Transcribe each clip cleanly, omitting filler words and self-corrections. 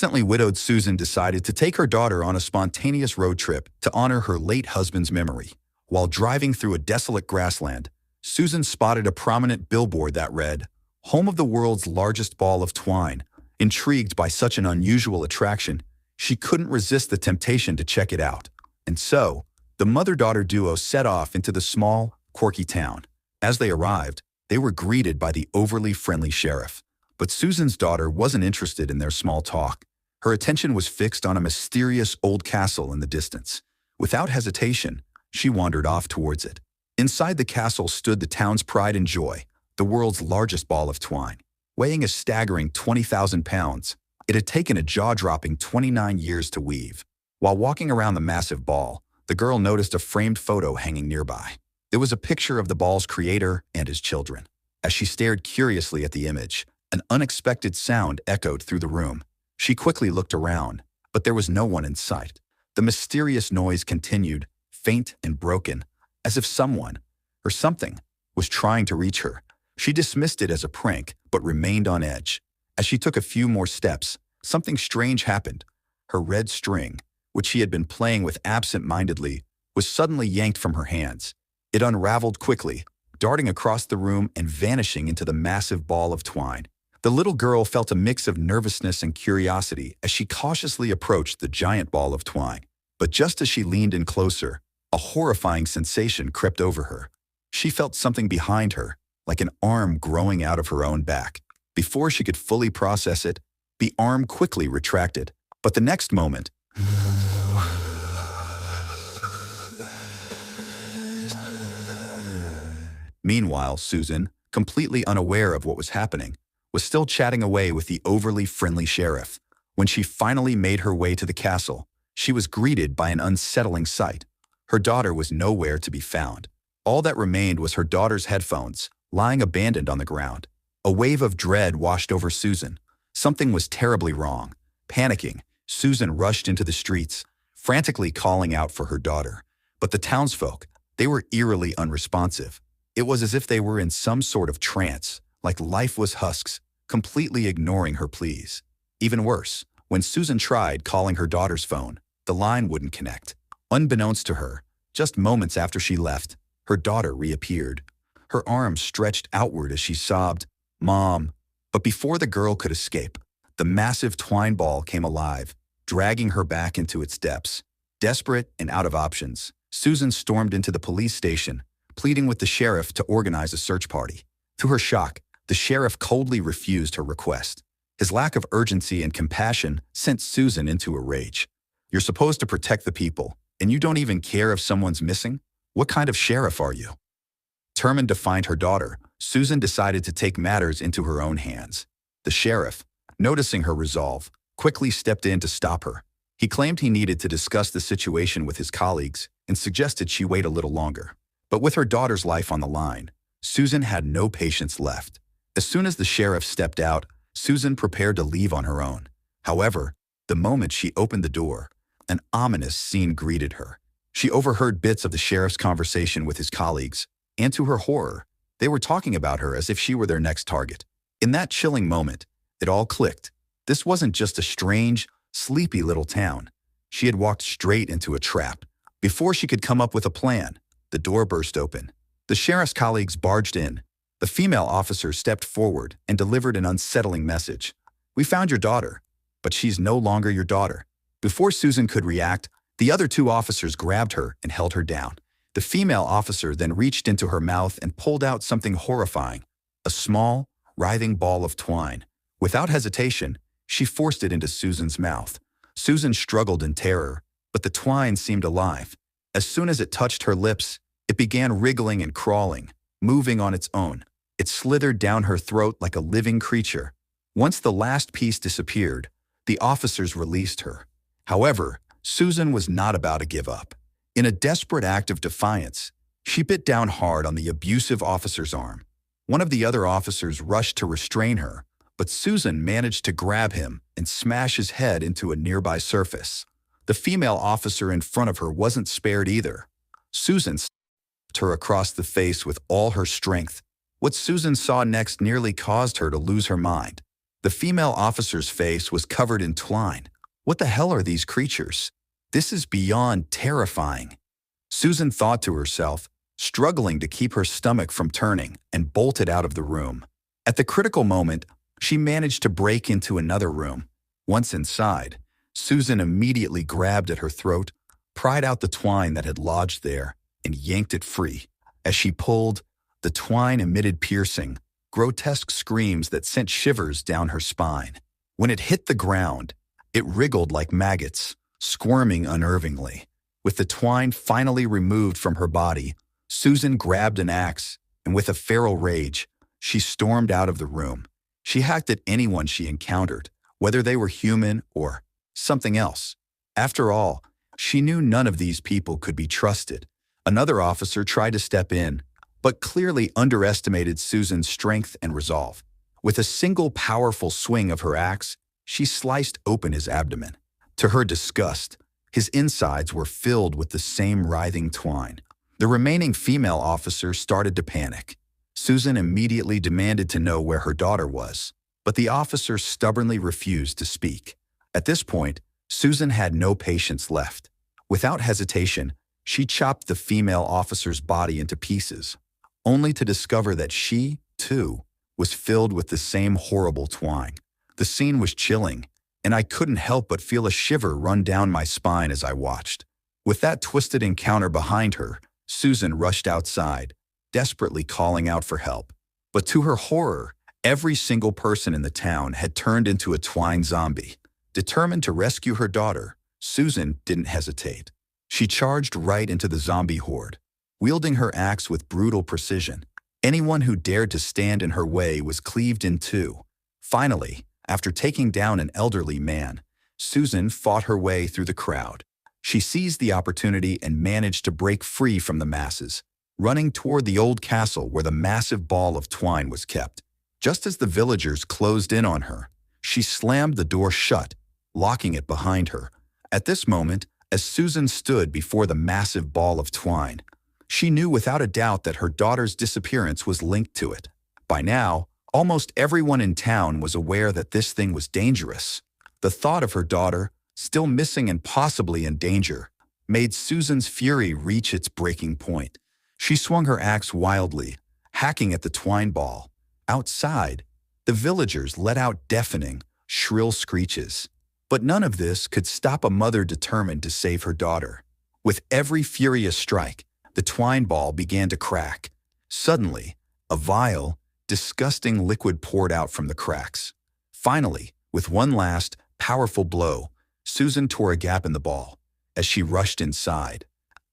Recently widowed Susan decided to take her daughter on a spontaneous road trip to honor her late husband's memory. While driving through a desolate grassland, Susan spotted a prominent billboard that read, "Home of the world's largest ball of twine." Intrigued by such an unusual attraction, she couldn't resist the temptation to check it out. And so, the mother-daughter duo set off into the small, quirky town. As they arrived, they were greeted by the overly friendly sheriff. But Susan's daughter wasn't interested in their small talk. Her attention was fixed on a mysterious old castle in the distance. Without hesitation, she wandered off towards it. Inside the castle stood the town's pride and joy, the world's largest ball of twine. Weighing a staggering 20,000 pounds, it had taken a jaw-dropping 29 years to weave. While walking around the massive ball, the girl noticed a framed photo hanging nearby. It was a picture of the ball's creator and his children. As she stared curiously at the image, an unexpected sound echoed through the room. She quickly looked around, but there was no one in sight. The mysterious noise continued, faint and broken, as if someone, or something, was trying to reach her. She dismissed it as a prank, but remained on edge. As she took a few more steps, something strange happened. Her red string, which she had been playing with absent-mindedly, was suddenly yanked from her hands. It unraveled quickly, darting across the room and vanishing into the massive ball of twine. The little girl felt a mix of nervousness and curiosity as she cautiously approached the giant ball of twine. But just as she leaned in closer, a horrifying sensation crept over her. She felt something behind her, like an arm growing out of her own back. Before she could fully process it, the arm quickly retracted. But the next moment, meanwhile, Susan, completely unaware of what was happening, was still chatting away with the overly friendly sheriff. When she finally made her way to the castle, she was greeted by an unsettling sight. Her daughter was nowhere to be found. All that remained was her daughter's headphones, lying abandoned on the ground. A wave of dread washed over Susan. Something was terribly wrong. Panicking, Susan rushed into the streets, frantically calling out for her daughter. But the townsfolk, they were eerily unresponsive. It was as if they were in some sort of trance, like life was husks, completely ignoring her pleas. Even worse, when Susan tried calling her daughter's phone, the line wouldn't connect. Unbeknownst to her, just moments after she left, her daughter reappeared. Her arms stretched outward as she sobbed, "Mom." But before the girl could escape, the massive twine ball came alive, dragging her back into its depths. Desperate and out of options, Susan stormed into the police station, pleading with the sheriff to organize a search party. To her shock, the sheriff coldly refused her request. His lack of urgency and compassion sent Susan into a rage. "You're supposed to protect the people, and you don't even care if someone's missing? What kind of sheriff are you?" Determined to find her daughter, Susan decided to take matters into her own hands. The sheriff, noticing her resolve, quickly stepped in to stop her. He claimed he needed to discuss the situation with his colleagues and suggested she wait a little longer. But with her daughter's life on the line, Susan had no patience left. As soon as the sheriff stepped out, Susan prepared to leave on her own. However, the moment she opened the door, an ominous scene greeted her. She overheard bits of the sheriff's conversation with his colleagues, and to her horror, they were talking about her as if she were their next target. In that chilling moment, it all clicked. This wasn't just a strange, sleepy little town. She had walked straight into a trap. Before she could come up with a plan, the door burst open. The sheriff's colleagues barged in. The female officer stepped forward and delivered an unsettling message. "We found your daughter, but she's no longer your daughter." Before Susan could react, the other two officers grabbed her and held her down. The female officer then reached into her mouth and pulled out something horrifying, a small, writhing ball of twine. Without hesitation, she forced it into Susan's mouth. Susan struggled in terror, but the twine seemed alive. As soon as it touched her lips, it began wriggling and crawling, moving on its own. It slithered down her throat like a living creature. Once the last piece disappeared, the officers released her. However, Susan was not about to give up. In a desperate act of defiance, she bit down hard on the abusive officer's arm. One of the other officers rushed to restrain her, but Susan managed to grab him and smash his head into a nearby surface. The female officer in front of her wasn't spared either. Susan slapped her across the face with all her strength. What Susan saw next nearly caused her to lose her mind. The female officer's face was covered in twine. What the hell are these creatures? This is beyond terrifying. Susan thought to herself, struggling to keep her stomach from turning, and bolted out of the room. At the critical moment, she managed to break into another room. Once inside, Susan immediately grabbed at her throat, pried out the twine that had lodged there, and yanked it free. As she pulled, the twine emitted piercing, grotesque screams that sent shivers down her spine. When it hit the ground, it wriggled like maggots, squirming unnervingly. With the twine finally removed from her body, Susan grabbed an axe, and with a feral rage, she stormed out of the room. She hacked at anyone she encountered, whether they were human or something else. After all, she knew none of these people could be trusted. Another officer tried to step in, but clearly underestimated Susan's strength and resolve. With a single powerful swing of her axe, she sliced open his abdomen. To her disgust, his insides were filled with the same writhing twine. The remaining female officer started to panic. Susan immediately demanded to know where her daughter was, but the officer stubbornly refused to speak. At this point, Susan had no patience left. Without hesitation, she chopped the female officer's body into pieces, only to discover that she, too, was filled with the same horrible twine. The scene was chilling, and I couldn't help but feel a shiver run down my spine as I watched. With that twisted encounter behind her, Susan rushed outside, desperately calling out for help. But to her horror, every single person in the town had turned into a twine zombie. Determined to rescue her daughter, Susan didn't hesitate. She charged right into the zombie horde, wielding her axe with brutal precision. Anyone who dared to stand in her way was cleaved in two. Finally, after taking down an elderly man, Susan fought her way through the crowd. She seized the opportunity and managed to break free from the masses, running toward the old castle where the massive ball of twine was kept. Just as the villagers closed in on her, she slammed the door shut, locking it behind her. At this moment, as Susan stood before the massive ball of twine, she knew without a doubt that her daughter's disappearance was linked to it. By now, almost everyone in town was aware that this thing was dangerous. The thought of her daughter, still missing and possibly in danger, made Susan's fury reach its breaking point. She swung her axe wildly, hacking at the twine ball. Outside, the villagers let out deafening, shrill screeches. But none of this could stop a mother determined to save her daughter. With every furious strike, the twine ball began to crack. Suddenly, a vile, disgusting liquid poured out from the cracks. Finally, with one last, powerful blow, Susan tore a gap in the ball. As she rushed inside,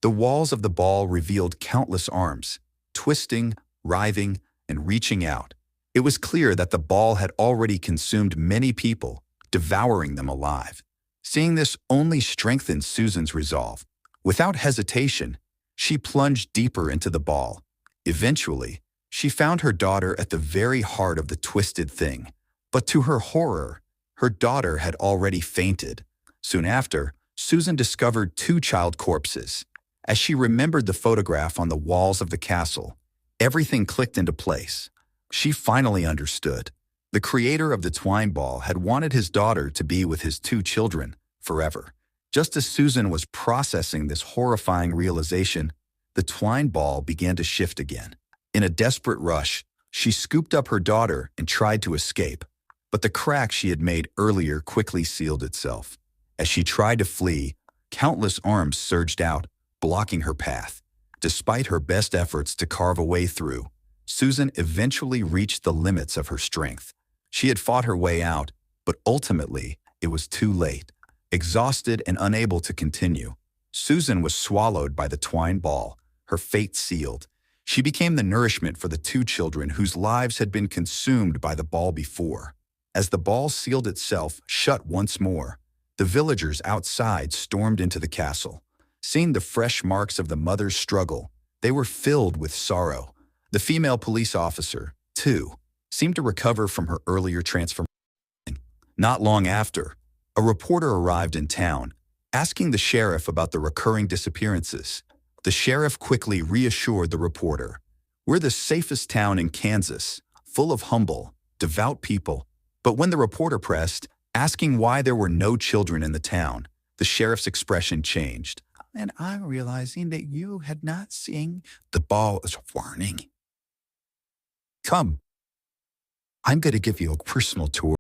the walls of the ball revealed countless arms, twisting, writhing, and reaching out. It was clear that the ball had already consumed many people, devouring them alive. Seeing this only strengthened Susan's resolve. Without hesitation, she plunged deeper into the ball. Eventually, she found her daughter at the very heart of the twisted thing. But to her horror, her daughter had already fainted. Soon after, Susan discovered two child corpses. As she remembered the photograph on the walls of the castle, everything clicked into place. She finally understood. The creator of the twine ball had wanted his daughter to be with his two children forever. Just as Susan was processing this horrifying realization, the twine ball began to shift again. In a desperate rush, she scooped up her daughter and tried to escape, but the crack she had made earlier quickly sealed itself. As she tried to flee, countless arms surged out, blocking her path. Despite her best efforts to carve a way through, Susan eventually reached the limits of her strength. She had fought her way out, but ultimately, it was too late. Exhausted and unable to continue, Susan was swallowed by the twine ball, her fate sealed. She became the nourishment for the two children whose lives had been consumed by the ball before. As the ball sealed itself shut once more, the villagers outside stormed into the castle. Seeing the fresh marks of the mother's struggle, they were filled with sorrow. The female police officer, too, seemed to recover from her earlier transformation. Not long after, a reporter arrived in town, asking the sheriff about the recurring disappearances. The sheriff quickly reassured the reporter, "We're the safest town in Kansas, full of humble, devout people, But when the reporter pressed, asking why there were no children in the town, the sheriff's expression changed. And I'm realizing that you had not seen the ball as a warning. Come, I'm going to give you a personal tour